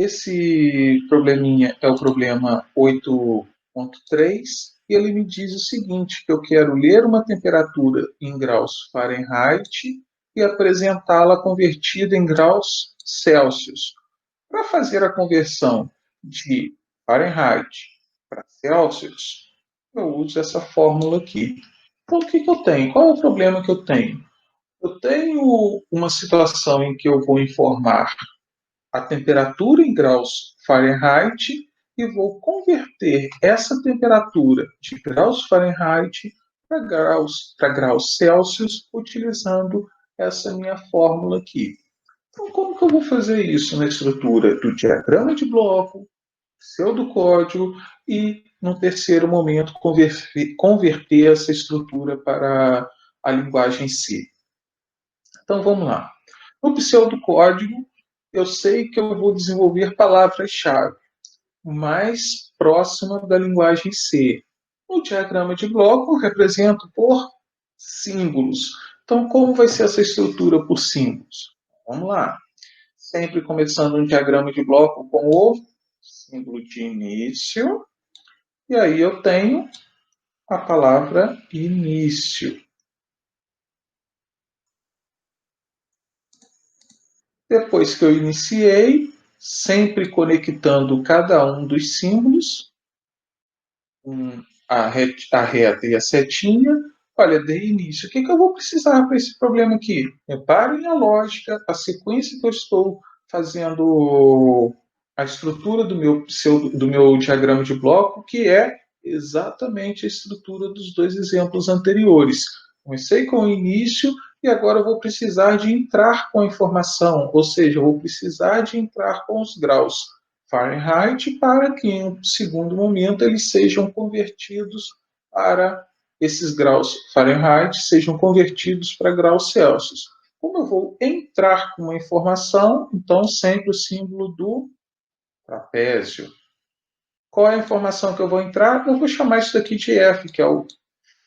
esse probleminha é o problema 8.3 e ele me diz o seguinte, que eu quero ler uma temperatura em graus Fahrenheit e apresentá-la convertida em graus Celsius. Para fazer a conversão de Fahrenheit para Celsius, eu uso essa fórmula aqui. Então, o que eu tenho? Qual é o problema que eu tenho? Eu tenho uma situação em que eu vou informar a temperatura em graus Fahrenheit e vou converter essa temperatura de graus Fahrenheit para graus Celsius utilizando essa minha fórmula aqui. Então, como que eu vou fazer isso na estrutura do diagrama de bloco, pseudocódigo e, no terceiro momento, converter essa estrutura para a linguagem C? Então, vamos lá. No pseudocódigo, eu sei que eu vou desenvolver palavras-chave mais próxima da linguagem C. No diagrama de bloco, eu represento por símbolos. Então, como vai ser essa estrutura por símbolos? Vamos lá. Sempre começando um diagrama de bloco com o símbolo de início. E aí eu tenho a palavra início. Depois que eu iniciei, sempre conectando cada um dos símbolos, a reta e a setinha, olha, dei início. O que eu vou precisar para esse problema aqui? Reparem a lógica, a sequência que eu estou fazendo a estrutura do meu diagrama de bloco, que é exatamente a estrutura dos dois exemplos anteriores. Comecei com o início e agora eu vou precisar de entrar com a informação, ou seja, eu vou precisar de entrar com os graus Fahrenheit para que, em um segundo momento, eles sejam convertidos para esses graus Fahrenheit, sejam convertidos para graus Celsius. Como eu vou entrar com uma informação, então sempre o símbolo do trapézio. Qual é a informação que eu vou entrar? Eu vou chamar isso daqui de F, que é o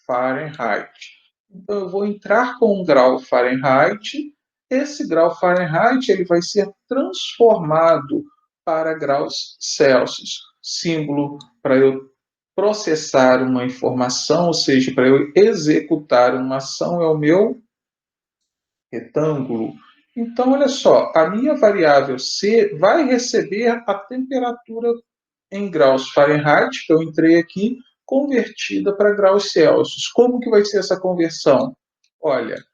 Fahrenheit. Então, eu vou entrar com um grau Fahrenheit. Esse grau Fahrenheit ele vai ser transformado para graus Celsius. Símbolo para eu processar uma informação, ou seja, para eu executar uma ação, é o meu retângulo. Então, olha só, a minha variável C vai receber a temperatura em graus Fahrenheit, que eu entrei aqui, convertida para graus Celsius. Como que vai ser essa conversão? Olha,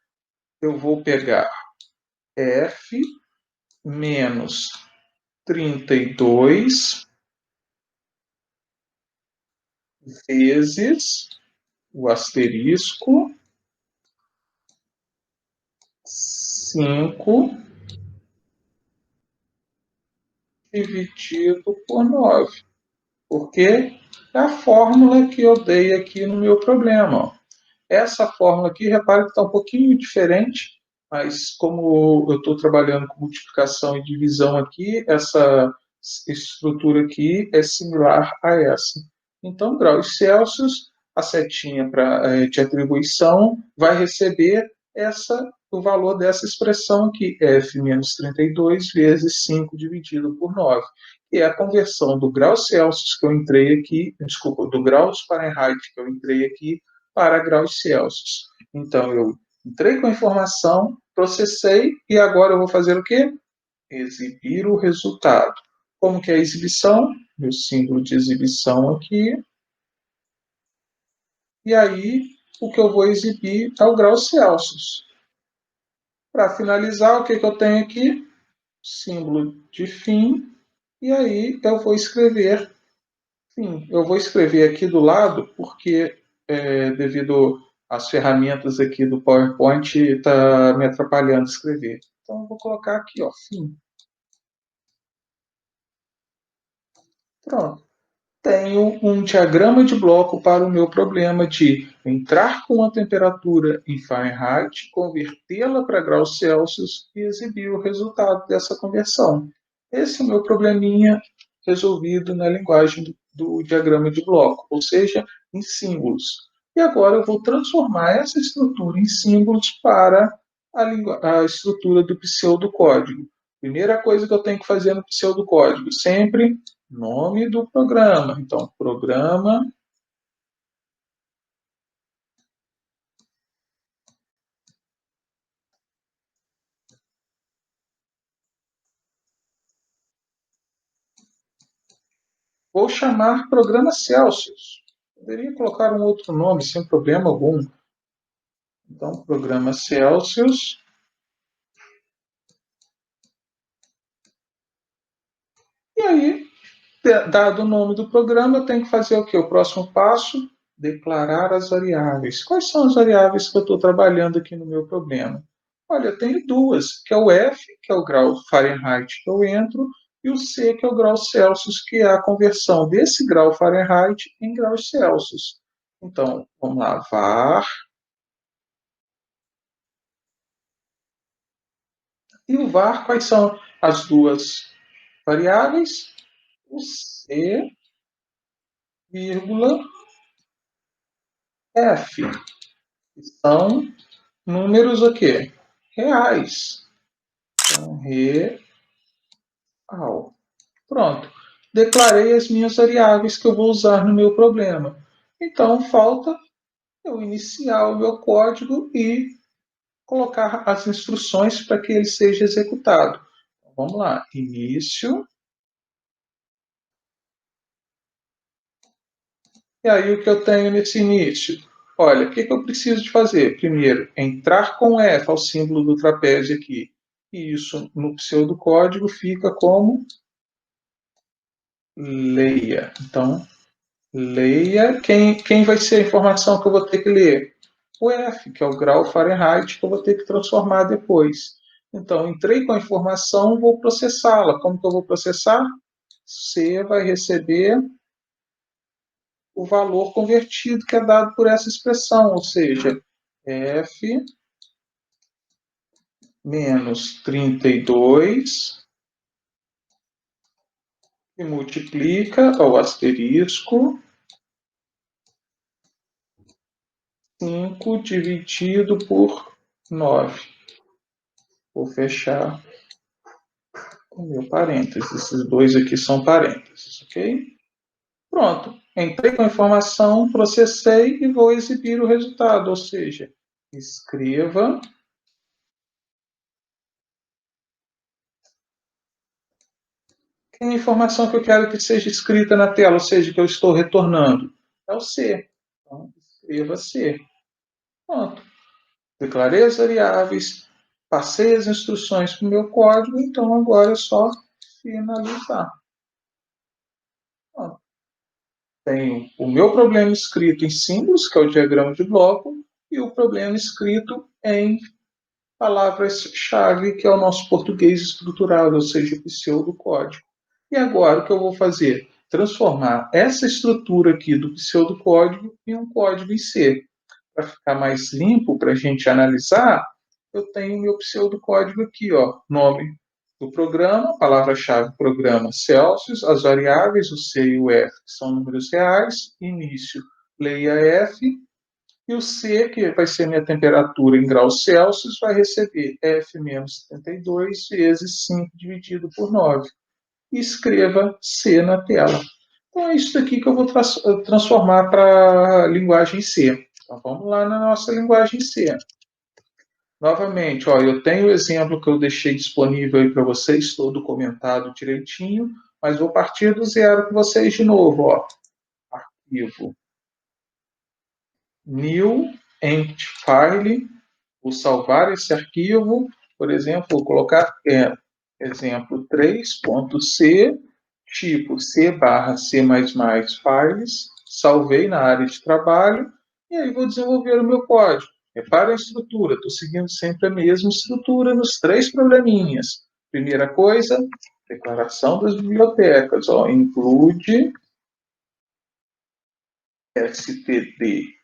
eu vou pegar F menos 32 vezes o asterisco 5 dividido por 9. Porque é a fórmula que eu dei aqui no meu problema. Essa fórmula aqui, repare que está um pouquinho diferente, mas como eu estou trabalhando com multiplicação e divisão aqui, essa estrutura aqui é similar a essa. Então, graus Celsius, a setinha de atribuição vai receber o valor dessa expressão aqui, F menos 32 vezes 5 dividido por 9, que é a conversão do grau Celsius que eu entrei aqui, desculpa, do graus Fahrenheit que eu entrei aqui, para graus Celsius. Então, eu entrei com a informação, processei e agora eu vou fazer o quê? Exibir o resultado. Como que é a exibição? Meu símbolo de exibição aqui. E aí, o que eu vou exibir é o grau Celsius. Para finalizar, o que eu tenho aqui? Símbolo de fim. E aí, eu vou escrever fim. Eu vou escrever aqui do lado, porque devido às ferramentas aqui do PowerPoint, está me atrapalhando a escrever. Então, eu vou colocar aqui, ó, fim. Pronto. Tenho um diagrama de bloco para o meu problema de entrar com a temperatura em Fahrenheit, convertê-la para graus Celsius e exibir o resultado dessa conversão. Esse é o meu probleminha resolvido na linguagem do diagrama de bloco, ou seja, em símbolos. E agora eu vou transformar essa estrutura em símbolos para a estrutura do pseudocódigo. Primeira coisa que eu tenho que fazer no pseudocódigo, sempre nome do programa. Então, programa. Vou chamar programa Celsius. Poderia colocar um outro nome sem problema algum. Então, programa Celsius. E aí, dado o nome do programa, eu tenho que fazer o quê? O próximo passo, declarar as variáveis. Quais são as variáveis que eu estou trabalhando aqui no meu problema? Olha, eu tenho duas, que é o F, que é o grau Fahrenheit que eu entro, e o C, que é o grau Celsius, que é a conversão desse grau Fahrenheit em graus Celsius. Então, vamos lá, var. E o var, quais são as duas variáveis? O C, vírgula, F. Que são números o quê? Reais. Então, real. Pronto. Declarei as minhas variáveis que eu vou usar no meu problema. Então, falta eu iniciar o meu código e colocar as instruções para que ele seja executado. Então, vamos lá. Início. E aí, o que eu tenho nesse início? Olha, o que eu preciso de fazer? Primeiro, entrar com F ao símbolo do trapézio aqui. E isso no pseudocódigo fica como leia. Então, leia. Quem vai ser a informação que eu vou ter que ler? O F, que é o grau Fahrenheit que eu vou ter que transformar depois. Então, entrei com a informação, vou processá-la. Como que eu vou processar? C vai receber o valor convertido que é dado por essa expressão, ou seja, F menos 32 que multiplica ao asterisco 5 dividido por 9. Vou fechar o meu parênteses. Esses dois aqui são parênteses, ok? Pronto. Entrei com a informação, processei e vou exibir o resultado, ou seja, escreva a informação que eu quero que seja escrita na tela, ou seja, que eu estou retornando. É o C. Então, escreva C. Pronto. Declarei as variáveis, passei as instruções para o meu código, então agora é só finalizar. Pronto. Tenho o meu problema escrito em símbolos, que é o diagrama de bloco, e o problema escrito em palavras-chave, que é o nosso português estruturado, ou seja, o pseudocódigo. E agora o que eu vou fazer? Transformar essa estrutura aqui do pseudocódigo em um código em C. Para ficar mais limpo, para a gente analisar, eu tenho meu pseudocódigo aqui, ó, nome do programa, palavra-chave programa Celsius, as variáveis, o C e o F, que são números reais, início, leia F, e o C, que vai ser minha temperatura em graus Celsius, vai receber F menos 72 vezes 5 dividido por 9. E escreva C na tela. Então é isso aqui que eu vou transformar para a linguagem C. Então vamos lá na nossa linguagem C. Novamente, ó, eu tenho o exemplo que eu deixei disponível aí para vocês, todo comentado direitinho, mas vou partir do zero com vocês de novo. Ó. Arquivo new empty file. Vou salvar esse arquivo, por exemplo, vou colocar exemplo 3.c, tipo C barra C++ files, salvei na área de trabalho, e aí vou desenvolver o meu código. Repara a estrutura, estou seguindo sempre a mesma estrutura nos três probleminhas. Primeira coisa, declaração das bibliotecas, ó, include std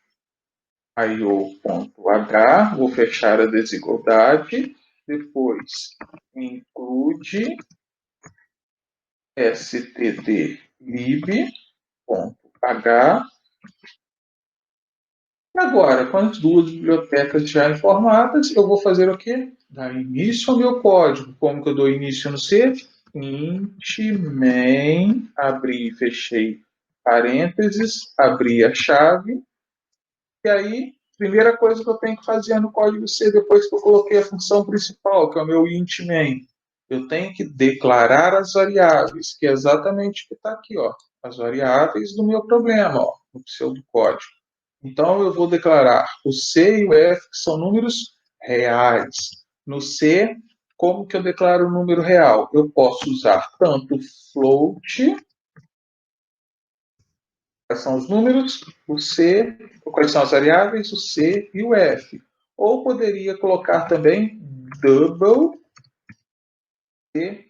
io.h, vou fechar a desigualdade, depois include stdlib.h, Agora, com as duas bibliotecas já informadas, eu vou fazer o quê? Dar início ao meu código. Como que eu dou início no C? Int main, abri e fechei parênteses, abri a chave, e aí, primeira coisa que eu tenho que fazer no código C, depois que eu coloquei a função principal, que é o meu int main, eu tenho que declarar as variáveis, que é exatamente o que está aqui, ó, as variáveis do meu problema, ó, no pseudocódigo. Então, eu vou declarar o C e o F, que são números reais. No C, como que eu declaro o número real? Eu posso usar tanto float, quais são os números, o C, quais são as variáveis, o C e o F. Ou poderia colocar também double C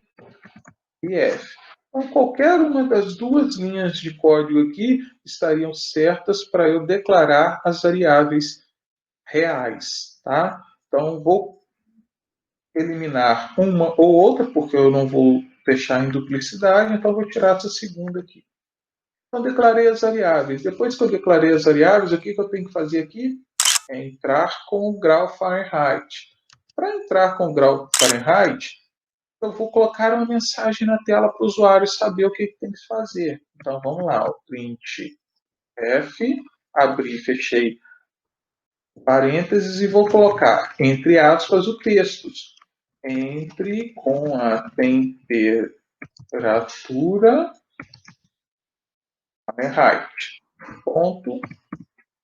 e F. Então, qualquer uma das duas linhas de código aqui estariam certas para eu declarar as variáveis reais, tá? Então, vou eliminar uma ou outra, porque eu não vou deixar em duplicidade, então vou tirar essa segunda aqui. Então, declarei as variáveis. Depois que eu declarei as variáveis, o que eu tenho que fazer aqui? É entrar com o grau Fahrenheit. Para entrar com o grau Fahrenheit, eu vou colocar uma mensagem na tela para o usuário saber o que tem que fazer. Então, vamos lá. O print F, abri e fechei parênteses e vou colocar, entre aspas, o texto. Entre com a temperatura Fahrenheit. Ponto.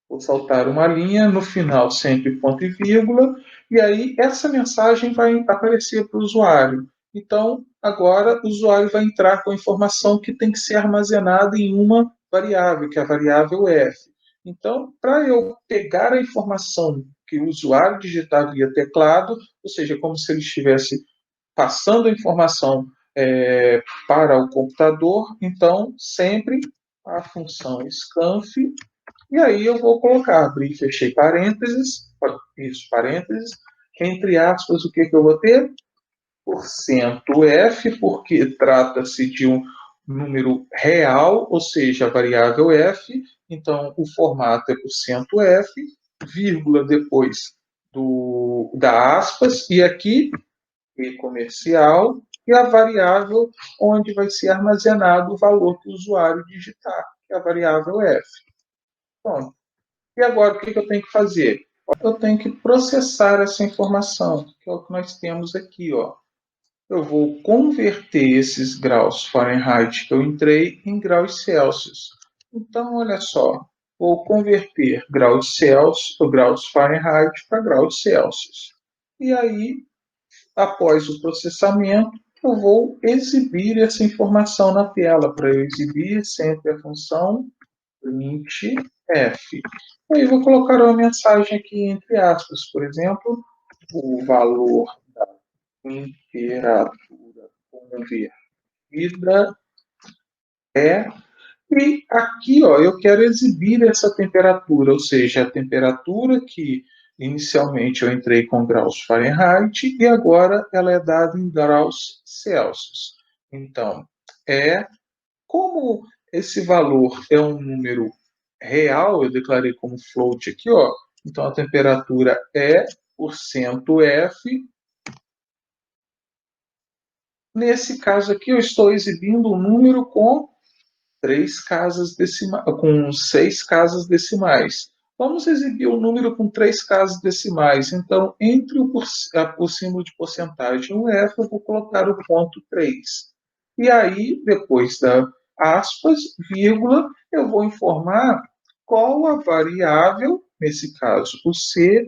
Vou saltar uma linha, no final sempre ponto e vírgula, e aí essa mensagem vai aparecer para o usuário. Então, agora o usuário vai entrar com a informação que tem que ser armazenada em uma variável, que é a variável f. Então, para eu pegar a informação que o usuário digitar via teclado, ou seja, como se ele estivesse passando a informação para o computador, então sempre a função scanf, e aí eu vou colocar, abrir e fechei parênteses, isso, parênteses, entre aspas, o que eu vou ter? Porcento F, porque trata-se de um número real, ou seja, a variável F, então o formato é porcento F, vírgula depois da aspas, e aqui e comercial, e a variável onde vai ser armazenado o valor que o usuário digitar, que é a variável F. Pronto. E agora, o que eu tenho que fazer? Eu tenho que processar essa informação, que é o que nós temos aqui. Ó. Eu vou converter esses graus Fahrenheit que eu entrei em graus Celsius. Então, olha só, vou converter graus Celsius, ou graus Fahrenheit para graus Celsius. E aí, após o processamento, eu vou exibir essa informação na tela. Para eu exibir sempre a função printf. Aí vou colocar uma mensagem aqui entre aspas, por exemplo, o valor da temperatura convertida é. E aqui, ó, eu quero exibir essa temperatura, ou seja, a temperatura que inicialmente eu entrei com graus Fahrenheit e agora ela é dada em graus Celsius. Então, como esse valor é um número real, eu declarei como float aqui, ó. Então a temperatura é porcento F. Nesse caso aqui, eu estou exibindo um número com com 6 casas decimais. Vamos exibir o número com 3 casas decimais. Então, entre o símbolo de porcentagem e o F, eu vou colocar o ponto 3. E aí, depois da aspas, vírgula, eu vou informar qual a variável, nesse caso o C,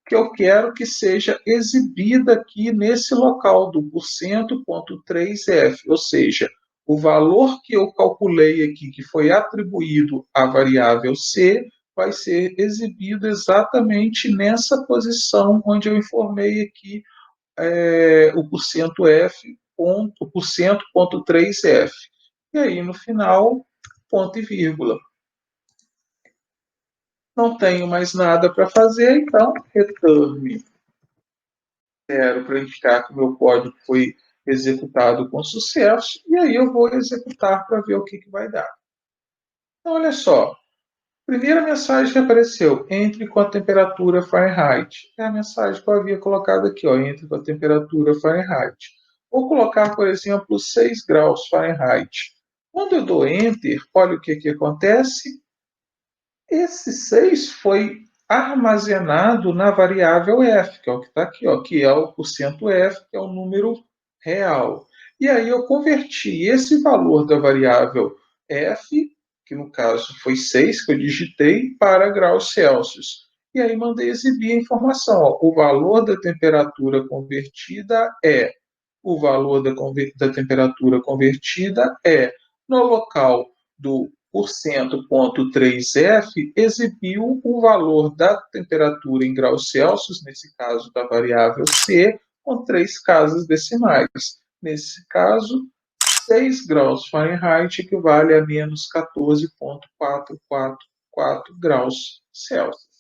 que eu quero que seja exibida aqui nesse local do %.3f, ou seja, o valor que eu calculei aqui, que foi atribuído à variável C, vai ser exibido exatamente nessa posição onde eu informei aqui o %f, o %.3f. E aí, no final, ponto e vírgula. Não tenho mais nada para fazer, então return 0 para indicar que o meu código foi executado com sucesso, e aí eu vou executar para ver o que vai dar. Então, olha só, Primeira mensagem que apareceu, entre com a temperatura Fahrenheit. É a mensagem que eu havia colocado aqui, ó, entre com a temperatura Fahrenheit. Vou colocar, por exemplo, 6 graus Fahrenheit. Quando eu dou Enter, olha o que acontece. Esse 6 foi armazenado na variável f, que é o que está aqui, ó, que é o %f, que é o número real. E aí eu converti esse valor da variável f, que no caso foi 6 que eu digitei, para graus Celsius. E aí mandei exibir a informação. Ó, o valor da temperatura convertida é. O valor da temperatura convertida é. No local do %.3f, exibiu o valor da temperatura em graus Celsius, nesse caso da variável c, com 3 casas decimais. Nesse caso, 6 graus Fahrenheit equivale a menos 14,444 graus Celsius.